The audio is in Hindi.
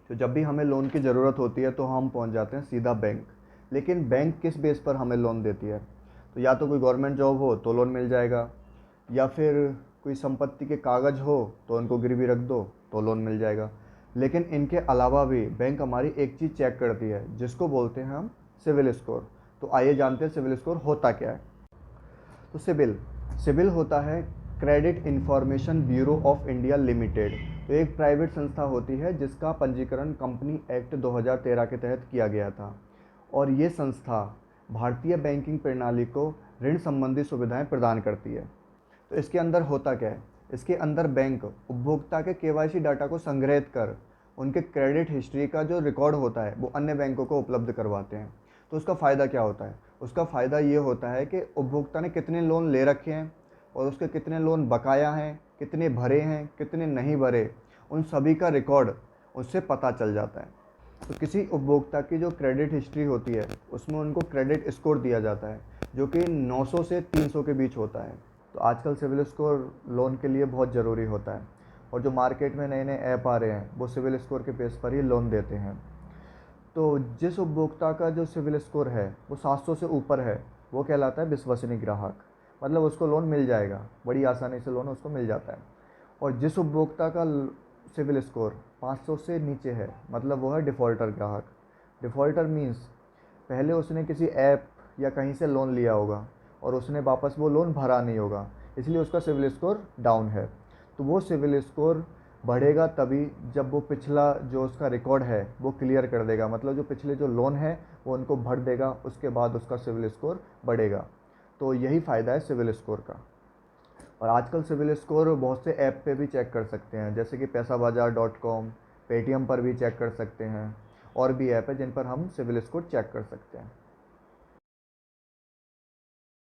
तो जब भी हमें लोन की ज़रूरत होती है तो हम पहुंच जाते हैं सीधा बैंक। लेकिन बैंक किस बेस पर हमें लोन देती है? तो या तो कोई गवर्नमेंट जॉब हो तो लोन मिल जाएगा, या फिर कोई संपत्ति के कागज़ हो तो उनको गिरवी रख दो तो लोन मिल जाएगा। लेकिन इनके अलावा भी बैंक हमारी एक चीज़ चेक करती है जिसको बोलते हैं हम सिविल स्कोर। तो आइए जानते हैं सिविल स्कोर होता क्या है। तो सिविल सिविल होता है credit information bureau of India limited. तो एक प्राइवेट संस्था होती है जिसका पंजीकरण कंपनी एक्ट 2013 के तहत किया गया था। और ये संस्था भारतीय बैंकिंग प्रणाली को ऋण संबंधी सुविधाएं प्रदान करती है। तो इसके अंदर होता क्या है? इसके अंदर बैंक उपभोक्ता के केवाईसी डाटा को संग्रहित कर उनके क्रेडिट हिस्ट्री का जो रिकॉर्ड होता है वो अन्य बैंकों को उपलब्ध करवाते हैं। तो उसका फ़ायदा क्या होता है? उसका फ़ायदा ये होता है कि उपभोक्ता ने कितने लोन ले रखे हैं और उसके कितने लोन बकाया हैं, कितने भरे हैं, कितने नहीं भरे, उन सभी का रिकॉर्ड उससे पता चल जाता है। तो किसी उपभोक्ता की जो क्रेडिट हिस्ट्री होती है उसमें उनको क्रेडिट स्कोर दिया जाता है जो कि 900 से 300 के बीच होता है। तो आजकल सिविल स्कोर लोन के लिए बहुत ज़रूरी होता है। और जो मार्केट में नए नए ऐप आ रहे हैं वो सिविल स्कोर के बेस पर ही लोन देते हैं। तो जिस उपभोक्ता का जो सिविल स्कोर है वो 700 से ऊपर है वो कहलाता है विश्वसनीय ग्राहक। मतलब उसको लोन मिल जाएगा, बड़ी आसानी से लोन उसको मिल जाता है। और जिस उपभोक्ता का सिविल स्कोर 500 से नीचे है मतलब वो है डिफ़ॉल्टर ग्राहक। डिफ़ॉल्टर मीन्स पहले उसने किसी ऐप या कहीं से लोन लिया होगा और उसने वापस वो लोन भरा नहीं होगा, इसलिए उसका सिविल स्कोर डाउन है। तो वो सिविल स्कोर बढ़ेगा तभी जब वो पिछला जो उसका रिकॉर्ड है वो क्लियर कर देगा, मतलब जो पिछले जो लोन है वो उनको भर देगा, उसके बाद उसका सिविल स्कोर बढ़ेगा। तो यही फ़ायदा है सिविल स्कोर का। और आजकल सिविल स्कोर बहुत से ऐप पे भी चेक कर सकते हैं, जैसे कि पैसाबाजार.com, पेटीएम पर भी चेक कर सकते हैं। और भी ऐप है जिन पर हम सिविल स्कोर चेक कर सकते हैं।